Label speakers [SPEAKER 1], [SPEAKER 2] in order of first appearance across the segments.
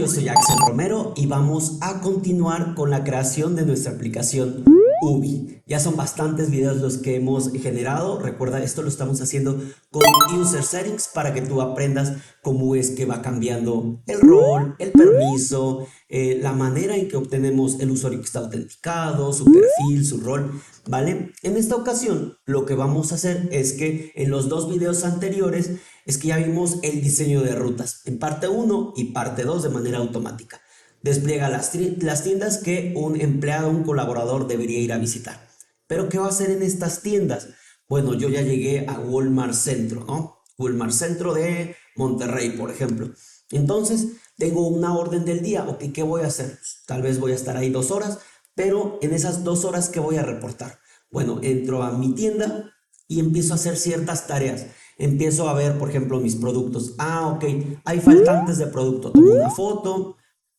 [SPEAKER 1] soy Axel Romero y vamos a continuar con la creación de nuestra aplicación Ubi. Ya son bastantes videos los que hemos generado. Recuerda, esto lo estamos haciendo con User Settings para que tú aprendas cómo es que va cambiando el rol, el permiso, la manera en que obtenemos el usuario que está autenticado, su perfil, su rol, ¿vale? En esta ocasión, lo que vamos a hacer es que en los dos videos anteriores es que ya vimos el diseño de rutas en parte 1 y parte 2 de manera automática. Despliega las tiendas que un empleado, un colaborador debería ir a visitar. Pero ¿qué va a hacer en estas tiendas? Bueno, yo ya llegué a Walmart Centro, ¿no? Walmart Centro de Monterrey, por ejemplo. Entonces, tengo una orden del día. Ok, ¿qué voy a hacer? Tal vez voy a estar ahí 2 horas, pero en esas 2 horas, ¿qué voy a reportar? Bueno, entro a mi tienda y empiezo a hacer ciertas tareas. Empiezo a ver, por ejemplo, mis productos. Ok, hay faltantes de producto. Tomo una foto,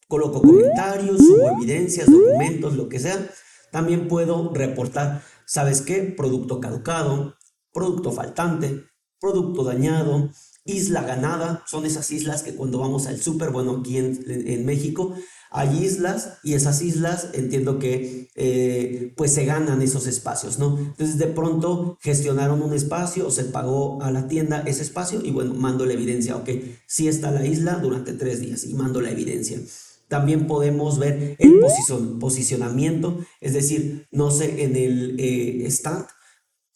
[SPEAKER 1] coloco comentarios, subo evidencias, documentos, lo que sea. También puedo reportar, ¿sabes qué? Producto caducado, producto faltante, producto dañado, isla ganada. Son esas islas que cuando vamos al súper, bueno, aquí en México hay islas y esas islas entiendo que pues se ganan esos espacios, ¿no? Entonces de pronto gestionaron un espacio o se pagó a la tienda ese espacio y bueno, mando la evidencia, ok, sí está la isla durante 3 días y mando la evidencia. También podemos ver el posicionamiento, es decir, no sé, en el stand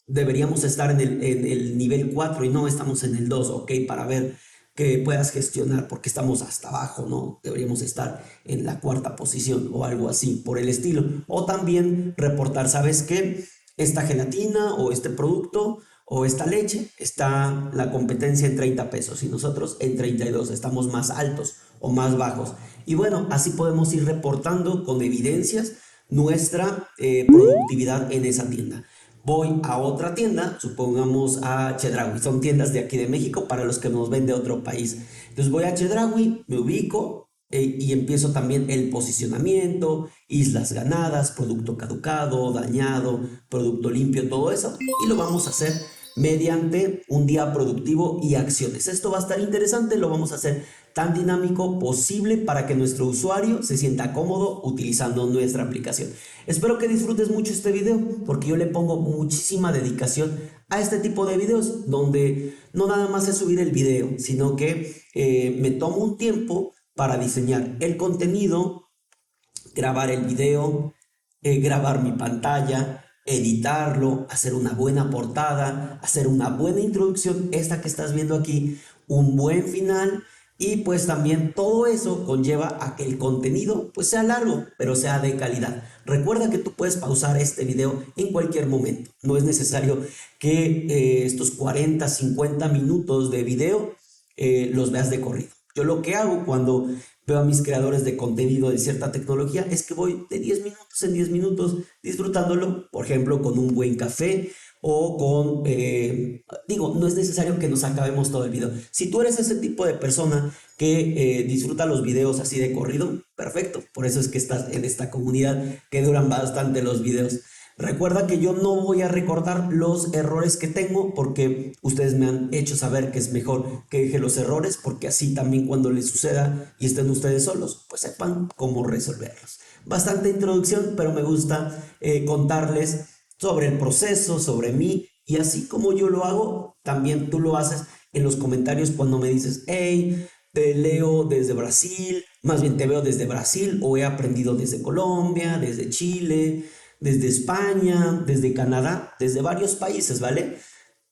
[SPEAKER 1] deberíamos estar en el nivel 4 y no estamos en el 2, ok, para ver que puedas gestionar porque estamos hasta abajo, ¿no? Deberíamos estar en la cuarta posición o algo así por el estilo. O también reportar, ¿sabes qué? Esta gelatina o este producto o esta leche está la competencia en 30 pesos y nosotros en 32, estamos más altos o más bajos. Y bueno, así podemos ir reportando con evidencias nuestra productividad en esa tienda. Voy a otra tienda, supongamos a Chedraui, son tiendas de aquí de México para los que nos ven de otro país. Entonces voy a Chedraui, me ubico y empiezo también el posicionamiento, islas ganadas, producto caducado, dañado, producto limpio, todo eso. Y lo vamos a hacer mediante un día productivo y acciones. Esto va a estar interesante, lo vamos a hacer tan dinámico posible para que nuestro usuario se sienta cómodo utilizando nuestra aplicación. Espero que disfrutes mucho este video porque yo le pongo muchísima dedicación a este tipo de videos donde no nada más es subir el video, sino que me tomo un tiempo para diseñar el contenido, grabar el video, grabar mi pantalla, editarlo, hacer una buena portada, hacer una buena introducción, esta que estás viendo aquí, un buen final y pues también todo eso conlleva a que el contenido pues sea largo, pero sea de calidad. Recuerda que tú puedes pausar este video en cualquier momento. No es necesario que estos 40, 50 minutos de video los veas de corrido. Yo lo que hago cuando veo a mis creadores de contenido de cierta tecnología es que voy de 10 minutos en 10 minutos disfrutándolo, por ejemplo, con un buen café o con, digo, no es necesario que nos acabemos todo el video. Si tú eres ese tipo de persona que disfruta los videos así de corrido, perfecto. Por eso es que estás en esta comunidad que duran bastante los videos. Recuerda que yo no voy a recordar los errores que tengo porque ustedes me han hecho saber que es mejor que deje los errores porque así también cuando les suceda y estén ustedes solos, pues sepan cómo resolverlos. Bastante introducción, pero me gusta contarles sobre el proceso, sobre mí y así como yo lo hago, también tú lo haces en los comentarios cuando me dices, hey, te leo desde Brasil, más bien te veo desde Brasil o he aprendido desde Colombia, desde Chile, desde España, desde Canadá, desde varios países, ¿vale?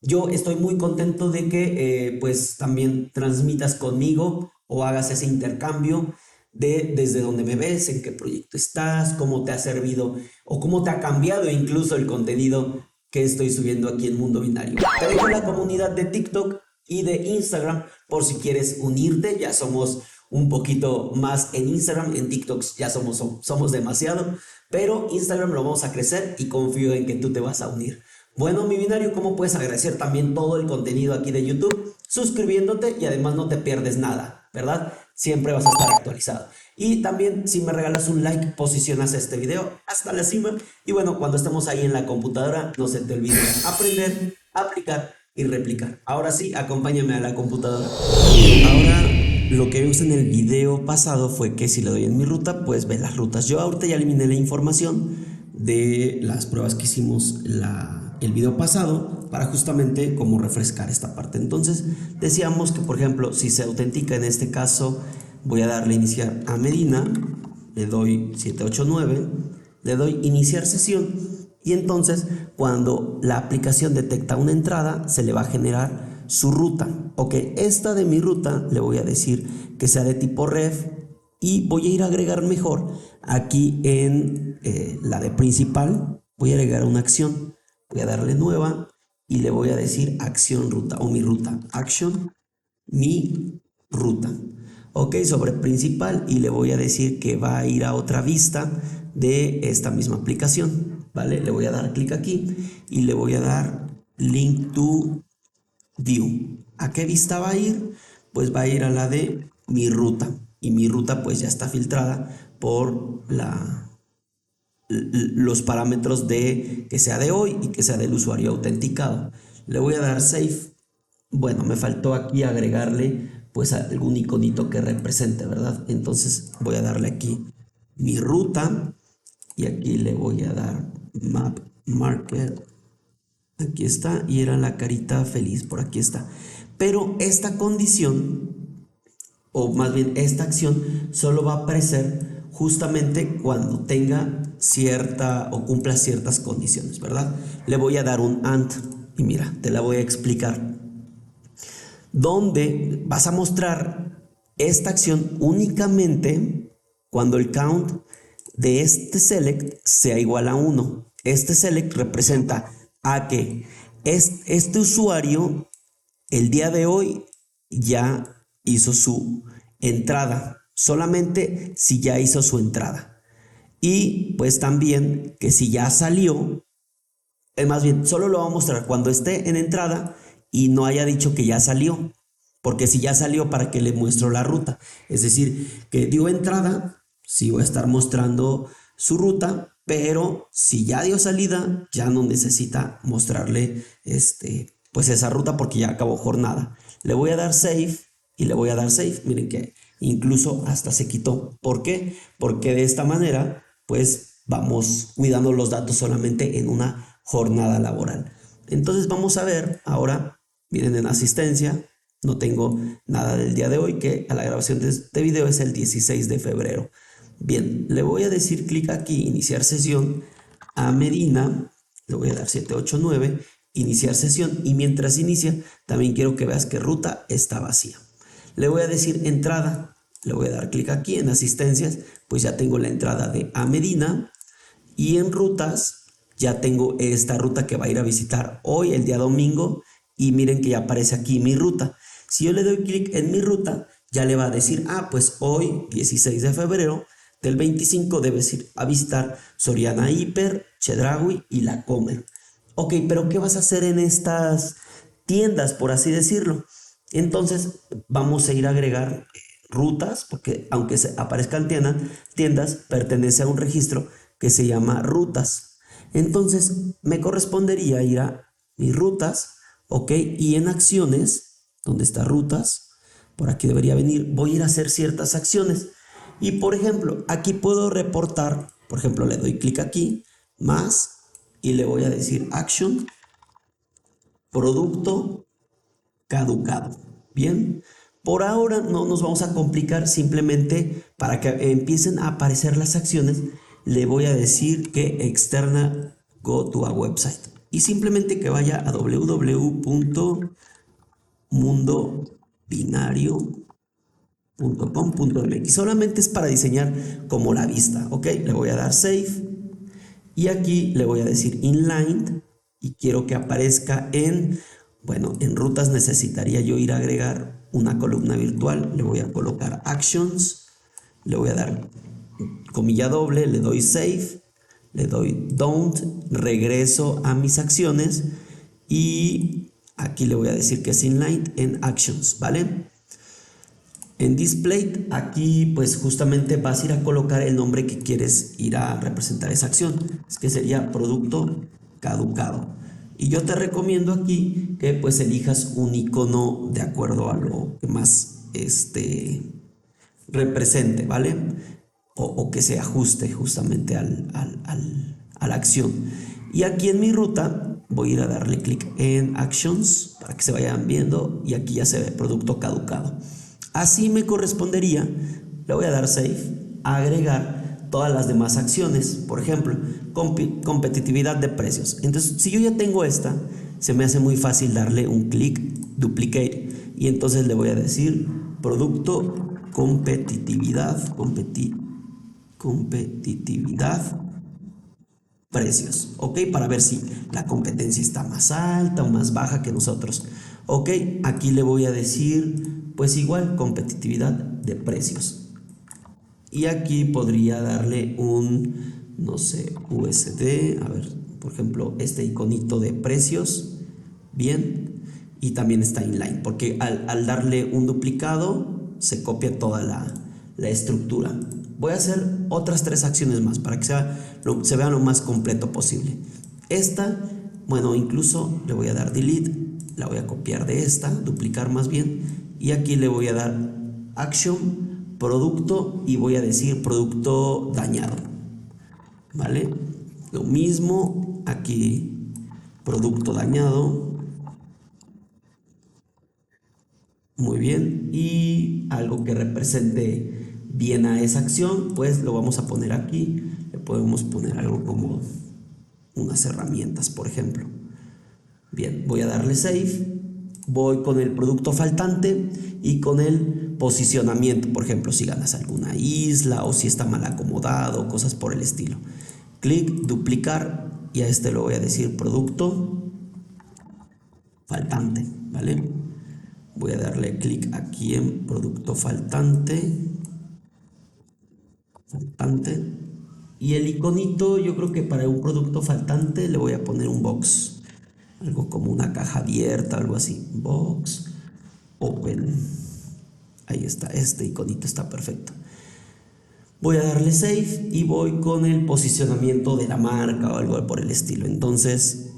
[SPEAKER 1] Yo estoy muy contento de que pues también transmitas conmigo o hagas ese intercambio de desde dónde me ves, en qué proyecto estás, cómo te ha servido o cómo te ha cambiado incluso el contenido que estoy subiendo aquí en Mundo Binario. Te dejo la comunidad de TikTok y de Instagram por si quieres unirte. Ya somos un poquito más en Instagram, en TikTok ya somos demasiado, pero Instagram lo vamos a crecer y confío en que tú te vas a unir. Bueno, mi binario, ¿cómo puedes agradecer también todo el contenido aquí de YouTube? Suscribiéndote y además no te pierdes nada, ¿verdad? Siempre vas a estar actualizado. Y también si me regalas un like, posicionas este video hasta la cima. Y bueno, cuando estemos ahí en la computadora, no se te olvide aprender, aplicar y replicar. Ahora sí, acompáñame a la computadora. Ahora lo que vimos en el video pasado fue que si le doy en mi ruta, pues ve las rutas. Yo ahorita ya eliminé la información de las pruebas que hicimos el video pasado para justamente como refrescar esta parte. Entonces decíamos que, por ejemplo, si se autentica en este caso, voy a darle iniciar a Medina, le doy 789, le doy iniciar sesión y entonces cuando la aplicación detecta una entrada se le va a generar su ruta. Ok, esta de mi ruta le voy a decir que sea de tipo ref y voy a ir a agregar mejor aquí en la de principal. Voy a agregar una acción, voy a darle nueva y le voy a decir acción ruta o mi ruta, action mi ruta. Ok, sobre principal y le voy a decir que va a ir a otra vista de esta misma aplicación, ¿vale? Le voy a dar clic aquí y le voy a dar link to view. ¿A qué vista va a ir? Pues va a ir a la de mi ruta y mi ruta pues ya está filtrada por los parámetros de que sea de hoy y que sea del usuario autenticado. Le voy a dar save. Bueno, me faltó aquí agregarle pues algún iconito que represente, ¿verdad? Entonces voy a darle aquí mi ruta y aquí le voy a dar map marker. Aquí está y era la carita feliz, por aquí está. Pero esta condición, o más bien esta acción, solo va a aparecer justamente cuando tenga cierta o cumpla ciertas condiciones, ¿verdad? Le voy a dar un AND y mira, te la voy a explicar. Donde vas a mostrar esta acción únicamente cuando el count de este select sea igual a 1. Este select representa a que este usuario el día de hoy ya hizo su entrada, solamente si ya hizo su entrada. Y pues también que si ya salió, más bien, solo lo va a mostrar cuando esté en entrada y no haya dicho que ya salió. Porque si ya salió, ¿para qué le muestro la ruta? Es decir, que dio entrada, sí voy a estar mostrando su ruta, pero si ya dio salida, ya no necesita mostrarle pues esa ruta porque ya acabó jornada. Le voy a dar save y le voy a dar save. Miren que incluso hasta se quitó. ¿Por qué? Porque de esta manera, pues vamos cuidando los datos solamente en una jornada laboral. Entonces vamos a ver ahora, miren en asistencia, no tengo nada del día de hoy, que a la grabación de este video es el 16 de febrero. Bien, le voy a decir clic aquí, iniciar sesión a Medina, le voy a dar 789, iniciar sesión y mientras inicia también quiero que veas que ruta está vacía. Le voy a decir entrada, le voy a dar clic aquí en asistencias, pues ya tengo la entrada de a Medina y en rutas ya tengo esta ruta que va a ir a visitar hoy, el día domingo, y miren que ya aparece aquí mi ruta. Si yo le doy clic en mi ruta, ya le va a decir, pues hoy, 16 de febrero del 25, debes ir a visitar Soriana Hiper, Chedraui y La Comer. Ok, pero ¿qué vas a hacer en estas tiendas, por así decirlo? Entonces vamos a ir a agregar rutas, porque aunque aparezcan tiendas, pertenece a un registro que se llama rutas. Entonces me correspondería ir a mis rutas, ok, y en acciones, donde está rutas, por aquí debería venir, voy a ir a hacer ciertas acciones. Y por ejemplo, aquí puedo reportar, por ejemplo, le doy clic aquí, más, y le voy a decir action, producto caducado. Bien, por ahora no nos vamos a complicar, simplemente para que empiecen a aparecer las acciones, le voy a decir que externa go to a website y simplemente que vaya a www.mundobinario.com.mx. Solamente es para diseñar como la vista, ok, le voy a dar save y aquí le voy a decir inline y quiero que aparezca en rutas necesitaría yo ir a agregar una columna virtual. Le voy a colocar actions, le voy a dar comilla doble, le doy save, le doy don't, regreso a mis acciones y aquí le voy a decir que es inline en actions, ¿vale? En display, aquí pues justamente vas a ir a colocar el nombre que quieres ir a representar esa acción, es que sería producto caducado. Y yo te recomiendo aquí que pues elijas un icono de acuerdo a lo que más represente, ¿vale? O que se ajuste justamente a la acción. Y aquí en mi ruta voy a ir a darle clic en Actions para que se vayan viendo y aquí ya se ve producto caducado. Así me correspondería, le voy a dar Save, a agregar todas las demás acciones, por ejemplo, competitividad de precios. Entonces, si yo ya tengo esta, se me hace muy fácil darle un clic, duplicate, y entonces le voy a decir producto competitividad, competitividad precios, ¿ok? Para ver si la competencia está más alta o más baja que nosotros, ¿ok? Aquí le voy a decir, pues igual, competitividad de precios. Y aquí podría darle un, no sé, USD, a ver, por ejemplo, este iconito de precios, bien, y también está inline, porque al darle un duplicado, se copia toda la estructura. Voy a hacer otras 3 acciones más para que se vea lo más completo posible. Esta, bueno, incluso le voy a dar delete, la voy a copiar de esta, duplicar más bien, y aquí le voy a dar action, producto, y voy a decir producto dañado, ¿vale? Lo mismo aquí, producto dañado. Muy bien, y algo que represente bien a esa acción, pues lo vamos a poner aquí. Le podemos poner algo como unas herramientas, por ejemplo. Bien, voy a darle Save. Voy con el producto faltante y con el posicionamiento, por ejemplo, si ganas alguna isla o si está mal acomodado, cosas por el estilo. Clic, duplicar, y a este le voy a decir producto faltante, ¿vale? Voy a darle clic aquí en producto faltante. Y el iconito, yo creo que para un producto faltante le voy a poner un box. Algo como una caja abierta, algo así. Box, open. Ahí está, este iconito está perfecto. Voy a darle save y voy con el posicionamiento de la marca o algo por el estilo. Entonces,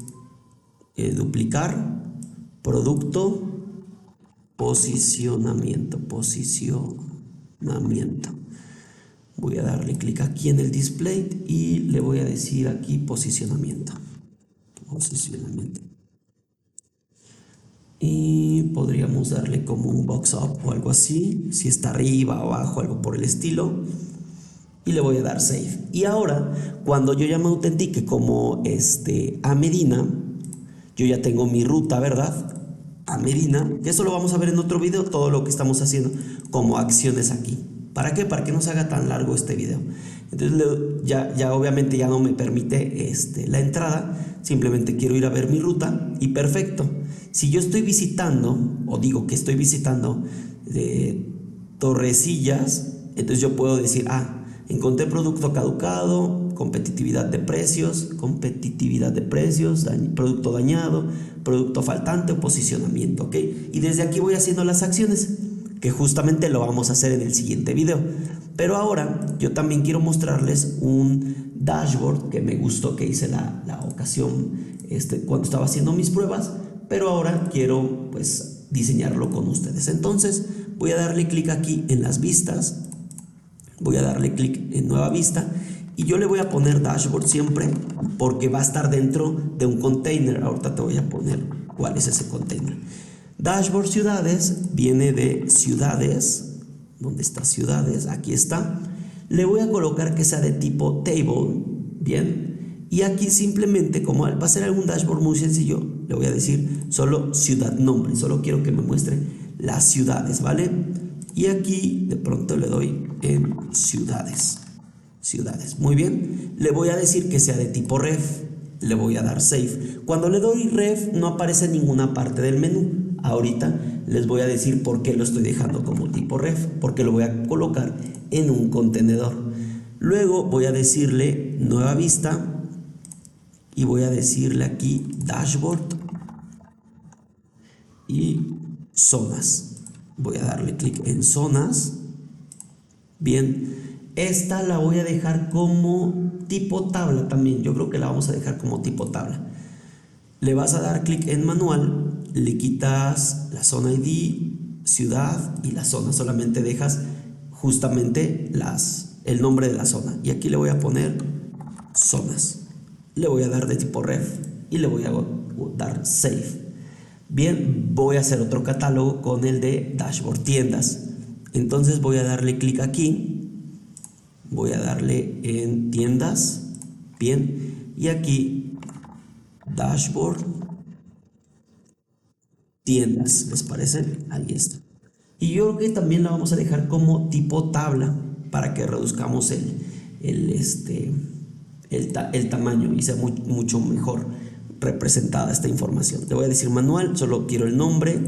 [SPEAKER 1] duplicar, producto, posicionamiento. Voy a darle clic aquí en el display y le voy a decir aquí posicionamiento. Y podríamos darle como un box up o algo así, si está arriba o abajo, algo por el estilo. Y le voy a dar save. Y ahora, cuando yo ya me autentique como a Medina, yo ya tengo mi ruta, ¿verdad? A Medina. Eso lo vamos a ver en otro video, todo lo que estamos haciendo como acciones aquí. ¿Para qué? Para que no se haga tan largo este video. Entonces ya obviamente ya no me permite la entrada. Simplemente quiero ir a ver mi ruta y perfecto. Si yo estoy visitando, o digo que estoy visitando Torrecillas, entonces yo puedo decir, encontré producto caducado, competitividad de precios, producto dañado, producto faltante o posicionamiento, ¿ok? Y desde aquí voy haciendo las acciones, que justamente lo vamos a hacer en el siguiente video. Pero ahora yo también quiero mostrarles un dashboard que me gustó, que hice la ocasión cuando estaba haciendo mis pruebas, pero ahora quiero pues diseñarlo con ustedes. Entonces voy a darle clic aquí en las vistas. Voy a darle clic en nueva vista y yo le voy a poner dashboard siempre porque va a estar dentro de un container. Ahorita te voy a poner cuál es ese container. Dashboard ciudades viene de ciudades. ¿Dónde está ciudades? Aquí está. Le voy a colocar que sea de tipo table. Bien. Y aquí simplemente, como va a ser algún dashboard muy sencillo, le voy a decir solo ciudad nombre. Solo quiero que me muestre las ciudades, ¿vale? Y aquí de pronto le doy en ciudades. Muy bien. Le voy a decir que sea de tipo ref. Le voy a dar save. Cuando le doy ref no aparece en ninguna parte del menú. Ahorita les voy a decir por qué lo estoy dejando como tipo ref. Porque lo voy a colocar en un contenedor. Luego voy a decirle nueva vista. Y voy a decirle aquí dashboard. Y zonas. Voy a darle clic en zonas. Bien, esta la voy a dejar como tipo tabla también. Yo creo que la vamos a dejar como tipo tabla. Le vas a dar clic en manual, le quitas la zona ID, ciudad y la zona. Solamente dejas justamente el nombre de la zona. Y aquí le voy a poner zonas. Le voy a dar de tipo ref y le voy a dar save. Bien, voy a hacer otro catálogo con el de dashboard tiendas. Entonces voy a darle clic aquí. Voy a darle en tiendas. Bien, y aquí dashboard tiendas, ¿les parece? Ahí está. Y yo creo que también la vamos a dejar como tipo tabla para que reduzcamos el tamaño y sea mucho mejor representada esta información. Le voy a decir manual, solo quiero el nombre,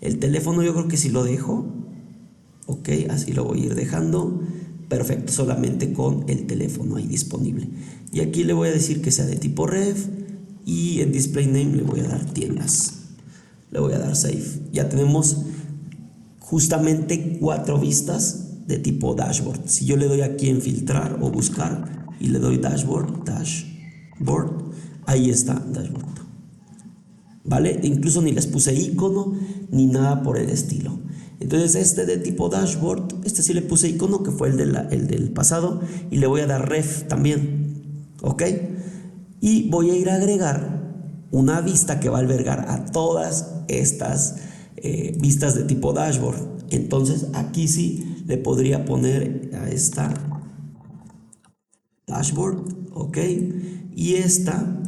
[SPEAKER 1] el teléfono yo creo que sí lo dejo, ok, así lo voy a ir dejando, perfecto, solamente con el teléfono ahí disponible. Y aquí le voy a decir que sea de tipo ref y en display name le voy a dar tiendas, le voy a dar save. Ya tenemos justamente 4 vistas de tipo dashboard. Si yo le doy aquí en filtrar o buscar y le doy dashboard, ahí está dashboard, ¿vale? Incluso ni les puse icono ni nada por el estilo. Entonces este de tipo dashboard, este sí le puse icono, que fue el del pasado, y le voy a dar ref también, ¿ok? Y voy a ir a agregar una vista que va a albergar a todas estas vistas de tipo dashboard. Entonces aquí sí le podría poner a esta dashboard, ok, y esta,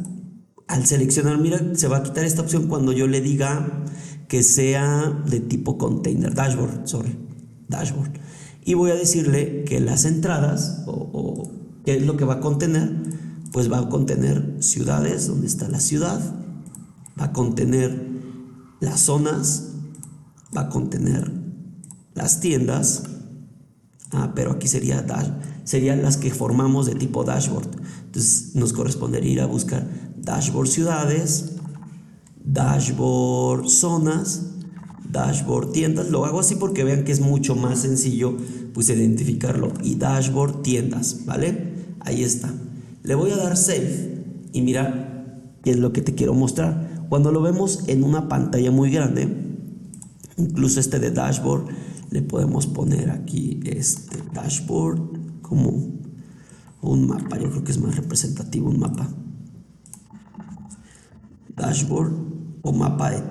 [SPEAKER 1] al seleccionar, mira, se va a quitar esta opción cuando yo le diga que sea de tipo container, dashboard, y voy a decirle que las entradas o qué es lo que va a contener. Pues va a contener ciudades, donde está la ciudad, va a contener las zonas, va a contener las tiendas, pero aquí serían las que formamos de tipo dashboard. Entonces nos correspondería ir a buscar dashboard ciudades, dashboard zonas, dashboard tiendas. Lo hago así porque vean que es mucho más sencillo pues identificarlo. Y dashboard tiendas, ¿vale? Ahí está. Le voy a dar save y mira qué es lo que te quiero mostrar. Cuando lo vemos en una pantalla muy grande, incluso este de dashboard, le podemos poner aquí este dashboard como un mapa. Yo creo que es más representativo un mapa. Dashboard o mapa de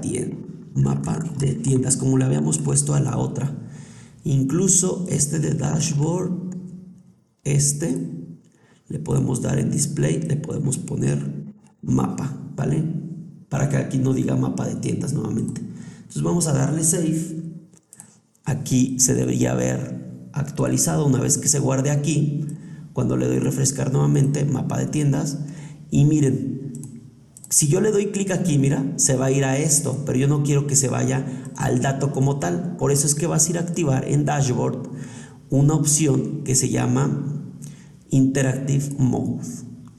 [SPEAKER 1] tiendas, como le habíamos puesto a la otra. Incluso este de dashboard, le podemos dar en display, le podemos poner mapa, ¿vale? Para que aquí no diga mapa de tiendas nuevamente. Entonces vamos a darle save. Aquí se debería haber actualizado una vez que se guarde aquí. Cuando le doy refrescar nuevamente, mapa de tiendas. Y miren, si yo le doy clic aquí, mira, se va a ir a esto, pero yo no quiero que se vaya al dato como tal. Por eso es que vas a ir a activar en dashboard una opción que se llama Interactive Mode.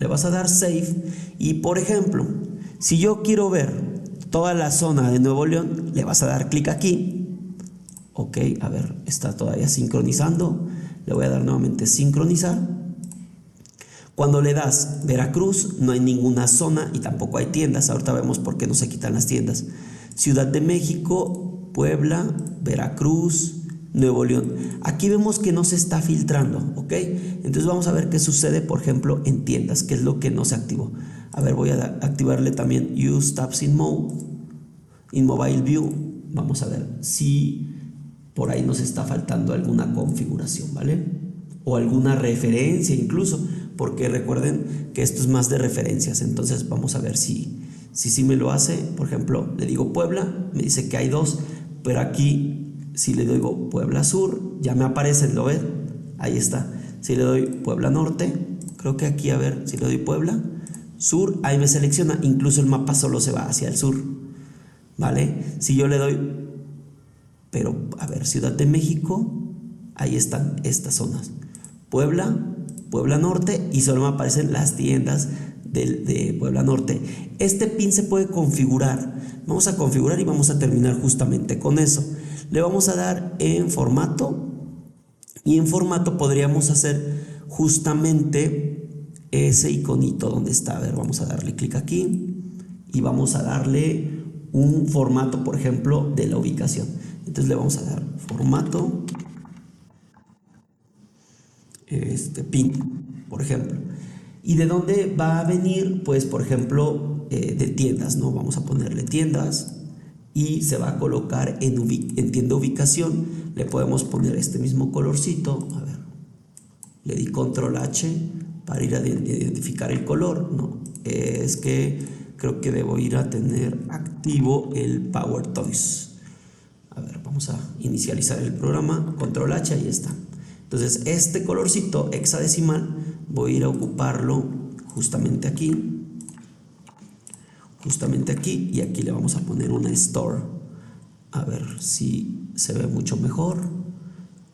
[SPEAKER 1] Le vas a dar save y, por ejemplo, si yo quiero ver toda la zona de Nuevo León, le vas a dar clic aquí. Ok, a ver, está todavía sincronizando. Le voy a dar nuevamente sincronizar. Cuando le das Veracruz, no hay ninguna zona y tampoco hay tiendas. Ahorita vemos por qué no se quitan las tiendas. Ciudad de México, Puebla, Veracruz, Nuevo León. Aquí vemos que no se está filtrando, ¿ok? Entonces vamos a ver qué sucede, por ejemplo, en tiendas, que es lo que no se activó. A ver, voy a activarle también Use Tabs in Mobile View. Vamos a ver si por ahí nos está faltando alguna configuración, ¿vale? O alguna referencia incluso, porque recuerden que esto es más de referencias. Entonces vamos a ver si me lo hace. Por ejemplo, le digo Puebla, me dice que hay 2, pero aquí si le doy Puebla Sur, ya me aparecen, ¿lo ven? Ahí está. Si le doy Puebla Norte, creo que aquí, a ver, si le doy Puebla Sur, ahí me selecciona, incluso el mapa solo se va hacia el sur, ¿vale? Si yo le doy, pero a ver, Ciudad de México, ahí están estas zonas. Puebla Norte, y solo me aparecen las tiendas de Puebla Norte. Este pin se puede configurar. Vamos a configurar y vamos a terminar justamente con eso. Le vamos a dar en formato, y en formato podríamos hacer justamente ese iconito donde está. A ver, vamos a darle clic aquí y vamos a darle un formato, por ejemplo, de la ubicación. Entonces le vamos a dar formato, pin, por ejemplo. ¿Y de dónde va a venir? Pues, por ejemplo, de tiendas, ¿no? Vamos a ponerle tiendas y se va a colocar en tienda ubicación. Le podemos poner este mismo colorcito. A ver, le di control H para ir a identificar el color. No, es que creo que debo ir a tener activo el Power Toys. A ver, vamos a inicializar el programa, control H, ahí está. Entonces este colorcito hexadecimal voy a ir a ocuparlo justamente aquí, y aquí le vamos a poner una store. A ver si se ve mucho mejor.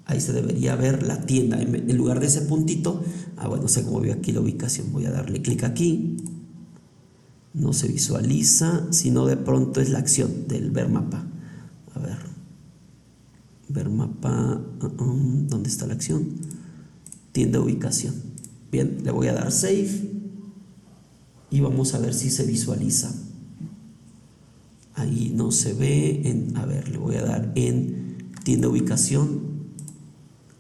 [SPEAKER 1] Ahí se debería ver la tienda en lugar de ese puntito. Bueno, no sé cómo veo aquí la ubicación. Voy a darle clic aquí. No se visualiza, sino de pronto es la acción del ver mapa. A ver, ver mapa, ¿dónde está la acción? Tienda ubicación. Bien, le voy a dar save y vamos a ver si se visualiza. Ahí no se ve. A ver, le voy a dar en tienda ubicación.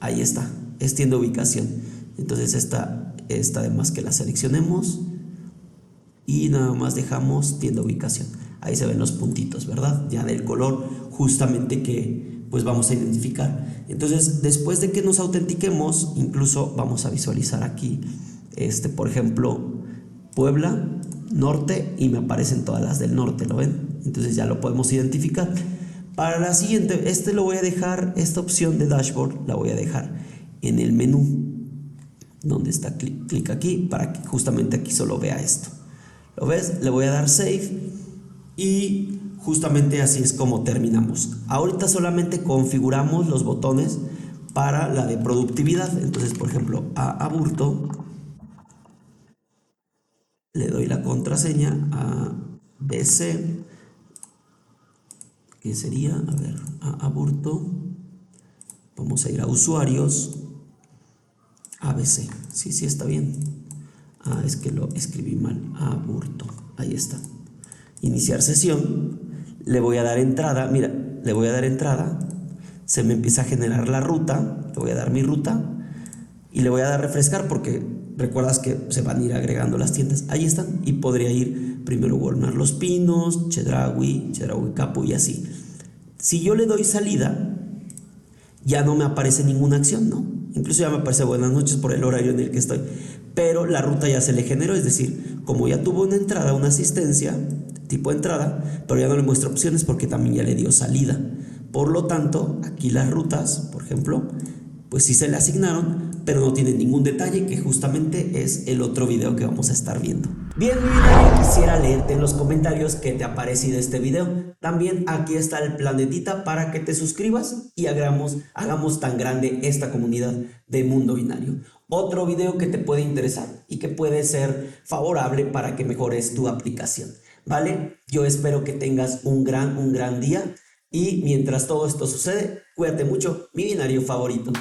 [SPEAKER 1] Ahí está, es tienda ubicación. Entonces esta además que la seleccionemos y nada más dejamos tienda ubicación. Ahí se ven los puntitos, ¿verdad? Ya del color justamente que pues vamos a identificar. Entonces después de que nos autentiquemos, incluso vamos a visualizar aquí, por ejemplo, Puebla, norte, y me aparecen todas las del norte, ¿lo ven? Entonces ya lo podemos identificar. Para la siguiente, lo voy a dejar, esta opción de dashboard la voy a dejar en el menú, donde está clic aquí, para que justamente aquí solo vea esto. ¿Lo ves? Le voy a dar save y justamente así es como terminamos. Ahorita solamente configuramos los botones para la de productividad. Entonces, por ejemplo, a Aburto le doy la contraseña a BC, que sería, a ver, a Aburto, vamos a ir a usuarios, ABC, sí está bien. Es que lo escribí mal, Aburto, ahí está. Iniciar sesión, le voy a dar entrada, mira, le voy a dar entrada, se me empieza a generar la ruta, le voy a dar mi ruta y le voy a dar refrescar porque recuerdas que se van a ir agregando las tiendas, ahí están, y podría ir primero Walmart Los Pinos, Chedraui Capo y así. Si yo le doy salida, ya no me aparece ninguna acción, ¿no? Incluso ya me aparece buenas noches por el horario en el que estoy, pero la ruta ya se le generó, es decir, como ya tuvo una entrada, una asistencia, tipo entrada, pero ya no le muestra opciones porque también ya le dio salida. Por lo tanto, aquí las rutas, por ejemplo, pues sí se le asignaron, pero no tienen ningún detalle, que justamente es el otro video que vamos a estar viendo. Bien, mi binario, quisiera leerte en los comentarios qué te ha parecido este video. También aquí está el planetita para que te suscribas y hagamos tan grande esta comunidad de Mundo Binario. Otro video que te puede interesar y que puede ser favorable para que mejores tu aplicación, ¿vale? Yo espero que tengas un gran día y mientras todo esto sucede, cuídate mucho, mi binario favorito.